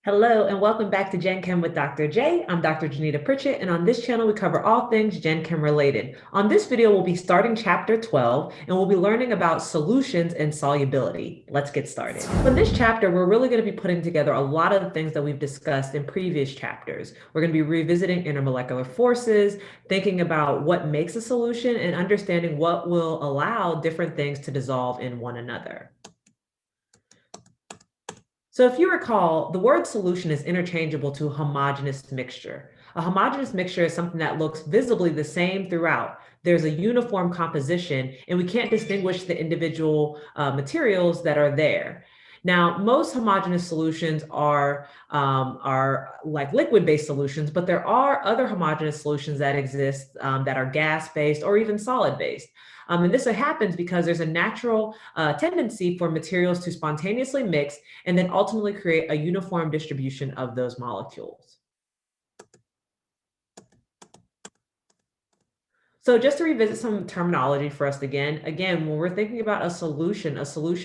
Hello and welcome back to Gen Chem with Dr. J. I'm Dr. Janita Pritchett, and on this channel we cover all things Gen Chem related. On this video, we'll be starting chapter 12, and we'll be learning about solutions and solubility. Let's get started. In this chapter, we're really going to be putting together a lot of the things that we've discussed in previous chapters. We're going to be revisiting intermolecular forces, thinking about what makes a solution, and understanding what will allow different things to dissolve in one another. So if you recall, the word solution is interchangeable to homogeneous mixture. A homogeneous mixture is something that looks visibly the same throughout. There's a uniform composition, and we can't distinguish the individual materials that are there. Now, most homogeneous solutions are like liquid-based solutions, but there are other homogeneous solutions that exist that are gas-based or even solid-based. And this happens because there's a natural tendency for materials to spontaneously mix and then ultimately create a uniform distribution of those molecules. So just to revisit some terminology for us again, when we're thinking about a solution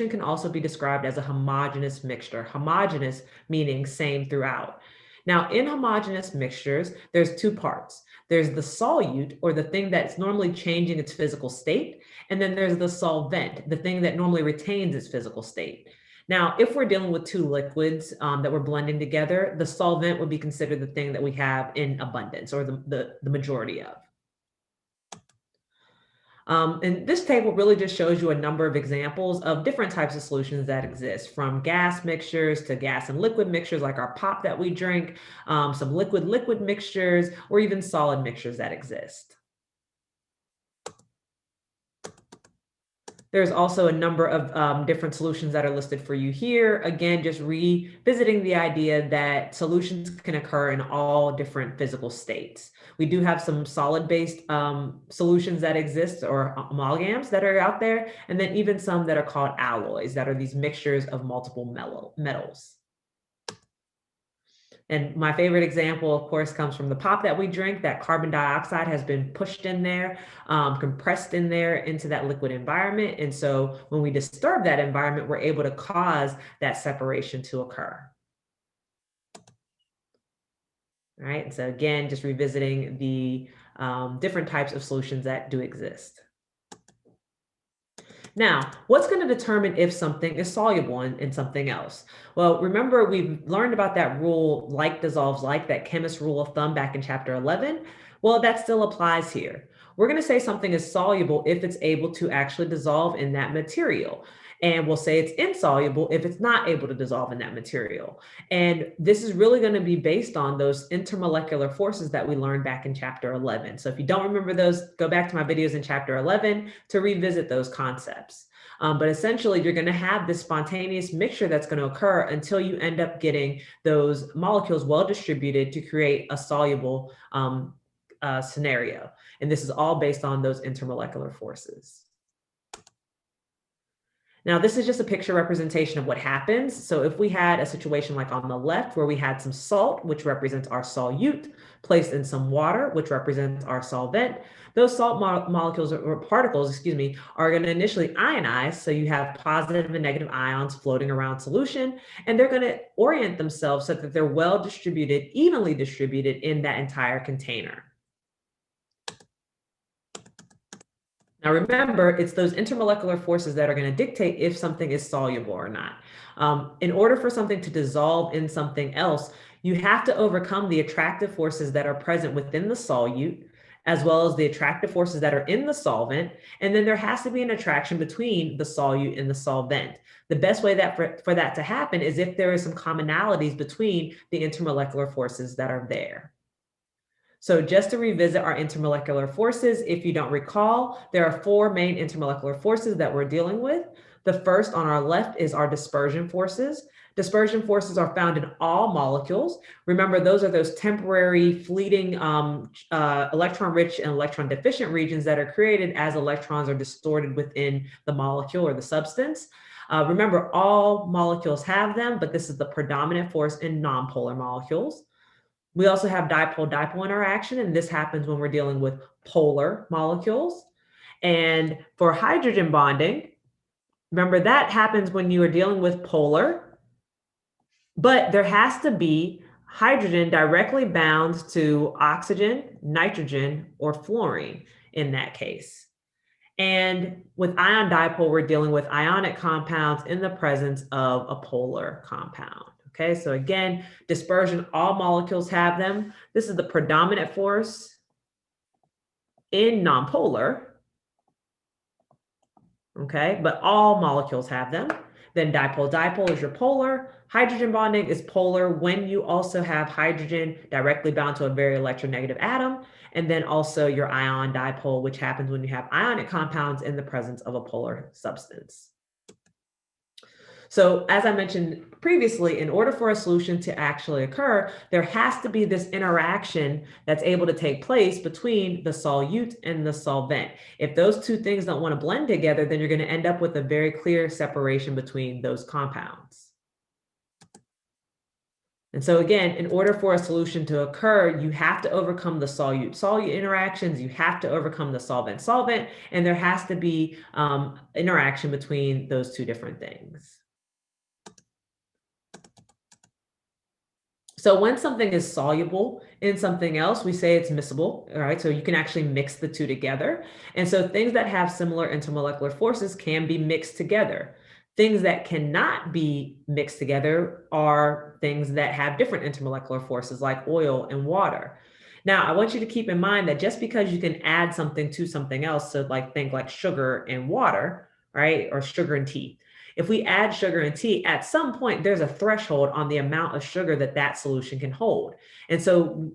can also be described as a homogeneous mixture. Homogeneous meaning same throughout. Now, in homogeneous mixtures, there's two parts. There's the solute, or the thing that's normally changing its physical state, and then there's the solvent, the thing that normally retains its physical state. Now, if we're dealing with two liquids that we're blending together, the solvent would be considered the thing that we have in abundance, or the majority of. And this table really just shows you a number of examples of different types of solutions that exist, from gas mixtures to gas and liquid mixtures like our pop that we drink, some liquid-liquid mixtures, or even solid mixtures that exist. There's also a number of different solutions that are listed for you here. Again, just revisiting the idea that solutions can occur in all different physical states. We do have some solid-based solutions that exist, or amalgams that are out there, and then even some that are called alloys, that are these mixtures of multiple metals. And my favorite example, of course, comes from the pop that we drink. That carbon dioxide has been pushed in there, compressed in there into that liquid environment. And so when we disturb that environment, we're able to cause that separation to occur. All right, and so again, just revisiting the different types of solutions that do exist. Now, what's going to determine if something is soluble in something else? Well, remember, we've learned about that rule, like dissolves like, that chemist rule of thumb back in chapter 11. Well, that still applies here. We're going to say something is soluble if it's able to actually dissolve in that material. And we'll say it's insoluble if it's not able to dissolve in that material. And this is really going to be based on those intermolecular forces that we learned back in chapter 11. So if you don't remember those, go back to my videos in chapter 11 to revisit those concepts. But essentially, you're going to have this spontaneous mixture that's going to occur until you end up getting those molecules well distributed to create a soluble scenario. And this is all based on those intermolecular forces. Now, this is just a picture representation of what happens. So if we had a situation like on the left where we had some salt, which represents our solute, placed in some water, which represents our solvent, those salt molecules or particles, are going to initially ionize. So you have positive and negative ions floating around solution, and they're going to orient themselves so that they're well distributed, evenly distributed in that entire container. Now, remember, it's those intermolecular forces that are going to dictate if something is soluble or not. In order for something to dissolve in something else, you have to overcome the attractive forces that are present within the solute, as well as the attractive forces that are in the solvent. And then there has to be an attraction between the solute and the solvent. The best way for that to happen is if there is some commonalities between the intermolecular forces that are there. So just to revisit our intermolecular forces, if you don't recall, there are four main intermolecular forces that we're dealing with. The first on our left is our dispersion forces. Dispersion forces are found in all molecules. Remember, those are those temporary fleeting electron-rich and electron-deficient regions that are created as electrons are distorted within the molecule or the substance. Remember, all molecules have them, but this is the predominant force in nonpolar molecules. We also have dipole-dipole interaction, and this happens when we're dealing with polar molecules. And for hydrogen bonding, remember that happens when you are dealing with polar But there has to be hydrogen directly bound to oxygen, nitrogen, or fluorine in that case. And with ion dipole, we're dealing with ionic compounds in the presence of a polar compound. Okay, so again, dispersion, all molecules have them. This is the predominant force in nonpolar. Okay, but all molecules have them. Then dipole-dipole is your polar. Hydrogen bonding is polar when you also have hydrogen directly bound to a very electronegative atom. And then also your ion dipole, which happens when you have ionic compounds in the presence of a polar substance. So as I mentioned previously, in order for a solution to actually occur, there has to be this interaction that's able to take place between the solute and the solvent. If those two things don't want to blend together, then you're going to end up with a very clear separation between those compounds. And so again, in order for a solution to occur, you have to overcome the solute-solute interactions, you have to overcome the solvent-solvent, and there has to be interaction between those two different things. So when something is soluble in something else, we say it's miscible, all right? So you can actually mix the two together. And so things that have similar intermolecular forces can be mixed together. Things that cannot be mixed together are things that have different intermolecular forces like oil and water. Now, I want you to keep in mind that just because you can add something to something else, so like think like sugar and water, right? Or sugar and tea. If we add sugar and tea, at some point, there's a threshold on the amount of sugar that that solution can hold. And so,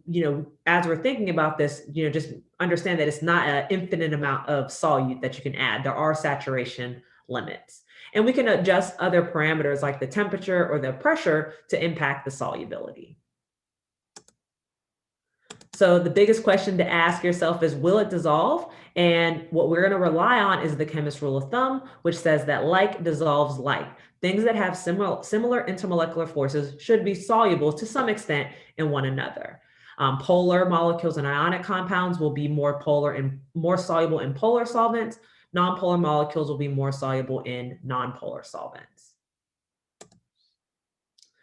as we're thinking about this, just understand that it's not an infinite amount of solute that you can add. There are saturation limits. And we can adjust other parameters like the temperature or the pressure to impact the solubility. So the biggest question to ask yourself is, will it dissolve? And what we're going to rely on is the chemist's rule of thumb, which says that like dissolves like. Things that have similar intermolecular forces should be soluble to some extent in one another. Polar molecules and ionic compounds will be more polar and more soluble in polar solvents. Nonpolar molecules will be more soluble in nonpolar solvents.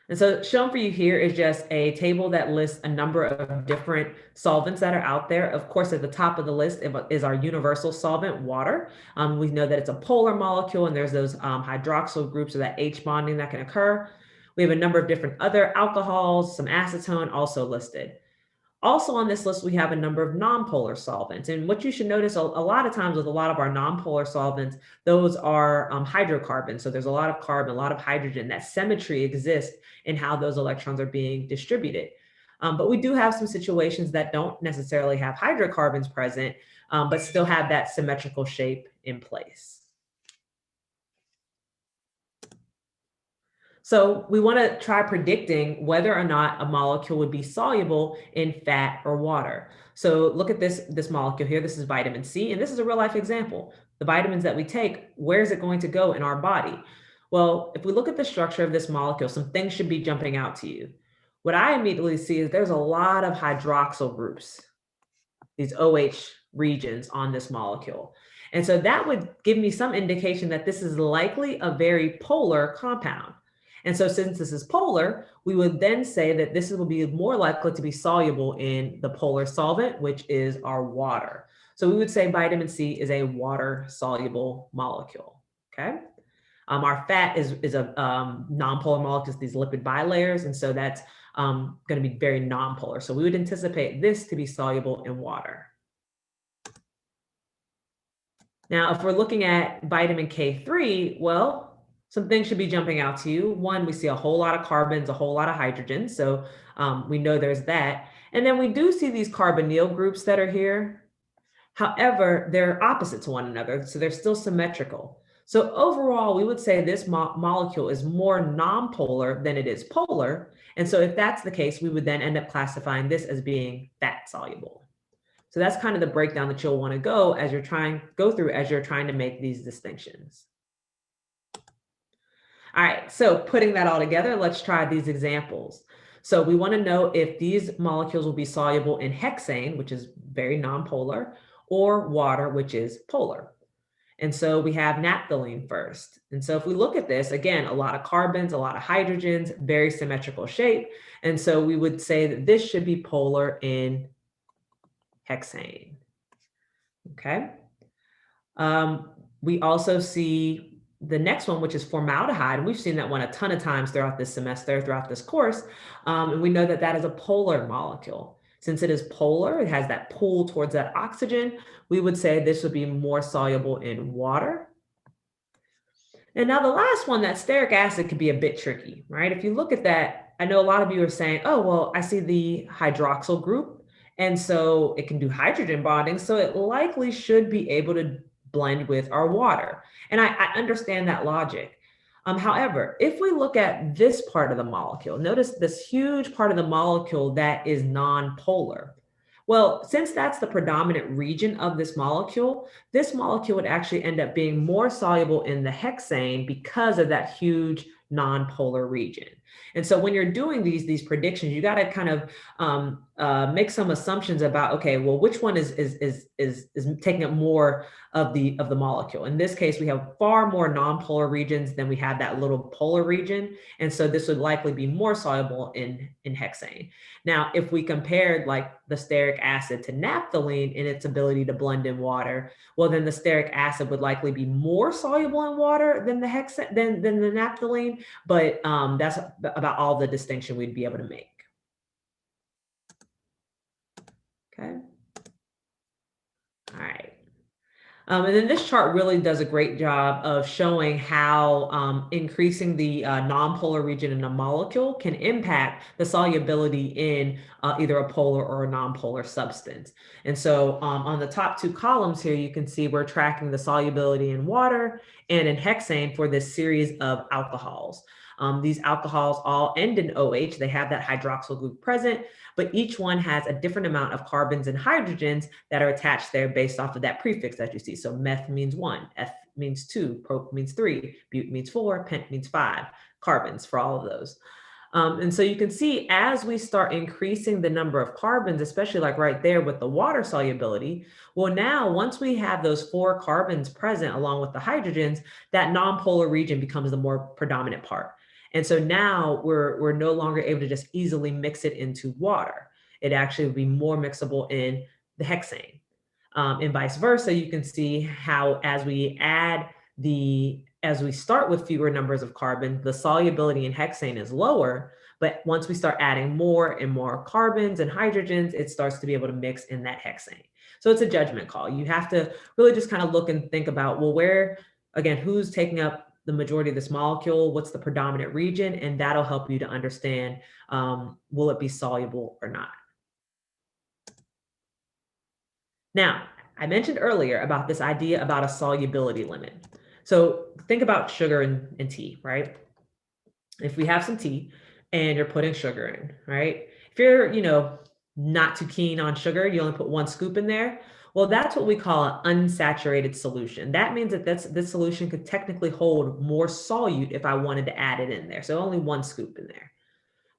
And so shown for you here is just a table that lists a number of different solvents that are out there. Of course, at the top of the list is our universal solvent, water. We know that it's a polar molecule and there's those hydroxyl groups or that H bonding that can occur. We have a number of different other alcohols, some acetone also listed. Also on this list, we have a number of nonpolar solvents. And what you should notice a lot of times with a lot of our nonpolar solvents, those are hydrocarbons. So there's a lot of carbon, a lot of hydrogen. That symmetry exists in how those electrons are being distributed. But we do have some situations that don't necessarily have hydrocarbons present, but still have that symmetrical shape in place. So we want to try predicting whether or not a molecule would be soluble in fat or water. So look at this molecule here. This is vitamin C, and this is a real life example. The vitamins that we take, where is it going to go in our body? Well, if we look at the structure of this molecule, some things should be jumping out to you. What I immediately see is there's a lot of hydroxyl groups, these OH regions on this molecule. And so that would give me some indication that this is likely a very polar compound. And so since this is polar, we would then say that this will be more likely to be soluble in the polar solvent, which is our water. So we would say vitamin C is a water-soluble molecule, okay? Our fat is a nonpolar molecule, these lipid bilayers, and so that's going to be very nonpolar. So we would anticipate this to be soluble in water. Now, if we're looking at vitamin K3, well, some things should be jumping out to you. One, we see a whole lot of carbons, a whole lot of hydrogen. So we know there's that. And then we do see these carbonyl groups that are here. However, they're opposite to one another, so they're still symmetrical. So overall, we would say this molecule is more nonpolar than it is polar. And so if that's the case, we would then end up classifying this as being fat soluble. So that's kind of the breakdown that you'll want to go through as you're trying to make these distinctions. All right, so putting that all together, let's try these examples. So we want to know if these molecules will be soluble in hexane, which is very nonpolar, or water, which is polar. And so we have naphthalene first. And so if we look at this, again, a lot of carbons, a lot of hydrogens, very symmetrical shape. And so we would say that this should be polar in hexane. Okay. We also see the next one, which is formaldehyde. And we've seen that one a ton of times throughout this semester, throughout this course. And we know that that is a polar molecule. Since it is polar, it has that pull towards that oxygen, we would say this would be more soluble in water. And now the last one, that stearic acid, could be a bit tricky, right? If you look at that, I know a lot of you are saying, oh, well, I see the hydroxyl group, and so it can do hydrogen bonding, so it likely should be able to blend with our water. And I understand that logic. However, if we look at this part of the molecule, notice this huge part of the molecule that is non-polar. Well, since that's the predominant region of this molecule would actually end up being more soluble in the hexane because of that huge non-polar region. And so when you're doing these predictions, you got to kind of make some assumptions about, okay, well, which one is taking up more of the molecule. In this case, we have far more non-polar regions than we have that little polar region. And so this would likely be more soluble in hexane. Now, if we compared like the stearic acid to naphthalene in its ability to blend in water, well, then the stearic acid would likely be more soluble in water than the than the naphthalene, but that's about all the distinction we'd be able to make. Okay. All right. And then this chart really does a great job of showing how increasing the nonpolar region in a molecule can impact the solubility in either a polar or a nonpolar substance. And so on the top two columns here, you can see we're tracking the solubility in water and in hexane for this series of alcohols. These alcohols all end in OH. They have that hydroxyl group present, but each one has a different amount of carbons and hydrogens that are attached there based off of that prefix that you see. So meth means 1, eth means 2, prop means 3, bute means 4, pent means 5 carbons for all of those. And so you can see as we start increasing the number of carbons, especially like right there with the water solubility, well, now once we have those 4 carbons present along with the hydrogens, that nonpolar region becomes the more predominant part. And so now we're no longer able to just easily mix it into water. It actually would be more mixable in the hexane. And vice versa, you can see how as we start with fewer numbers of carbon, the solubility in hexane is lower, but once we start adding more and more carbons and hydrogens, it starts to be able to mix in that hexane. So it's a judgment call. You have to really just kind of look and think about, well, who's taking up the majority of this molecule, what's the predominant region, and that'll help you to understand, will it be soluble or not. Now, I mentioned earlier about this idea about a solubility limit. So think about sugar and tea, right? If we have some tea and you're putting sugar in, right? If you're, not too keen on sugar, you only put 1 scoop in there. Well, that's what we call an unsaturated solution. That means that this solution could technically hold more solute if I wanted to add it in there. So only 1 scoop in there.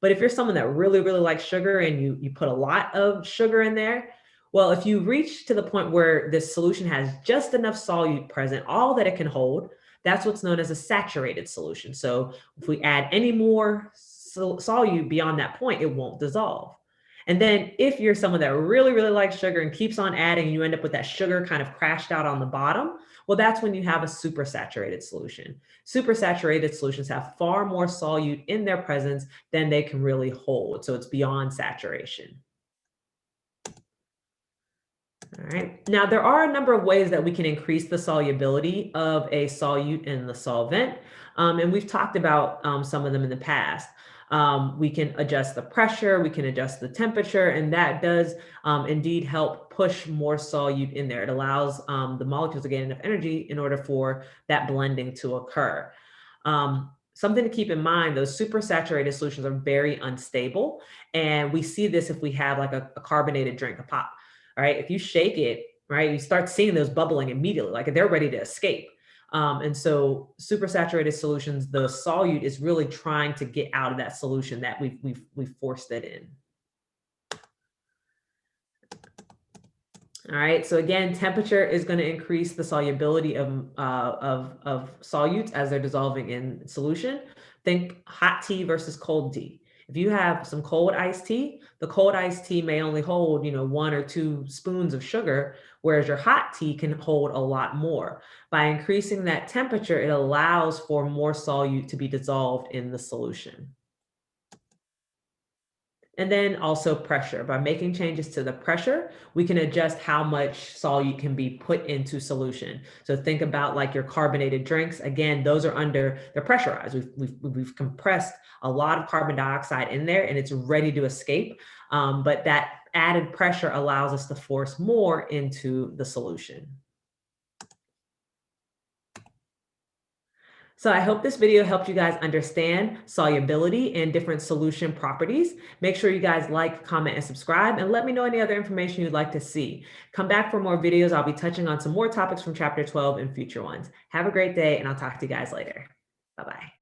But if you're someone that really, really likes sugar and you put a lot of sugar in there, well, if you reach to the point where this solution has just enough solute present, all that it can hold, that's what's known as a saturated solution. So if we add any more solute beyond that point, it won't dissolve. And then if you're someone that really, really likes sugar and keeps on adding, and you end up with that sugar kind of crashed out on the bottom, well, that's when you have a supersaturated solution. Supersaturated solutions have far more solute in their presence than they can really hold. So it's beyond saturation. All right. Now, there are a number of ways that we can increase the solubility of a solute in the solvent. And we've talked about some of them in the past. We can adjust the pressure, we can adjust the temperature, and that does indeed help push more solute in there. It allows the molecules to get enough energy in order for that blending to occur. Something to keep in mind, those supersaturated solutions are very unstable. And we see this if we have like a carbonated drink, a pop. All right, if you shake it, right, you start seeing those bubbling immediately, like they're ready to escape. And so supersaturated solutions, the solute is really trying to get out of that solution that we've forced it in. All right, so again, temperature is going to increase the solubility of solutes as they're dissolving in solution. Think hot tea versus cold tea. If you have some cold iced tea, the cold iced tea may only hold, 1 or 2 spoons of sugar, whereas your hot tea can hold a lot more. By increasing that temperature, it allows for more solute to be dissolved in the solution. And then also pressure. By making changes to the pressure, we can adjust how much solute can be put into solution. So think about like your carbonated drinks. Again, those are they're pressurized. We've compressed a lot of carbon dioxide in there and it's ready to escape. But that added pressure allows us to force more into the solution. So I hope this video helped you guys understand solubility and different solution properties. Make sure you guys like, comment, and subscribe, and let me know any other information you'd like to see. Come back for more videos. I'll be touching on some more topics from chapter 12 in future ones. Have a great day, and I'll talk to you guys later. Bye-bye.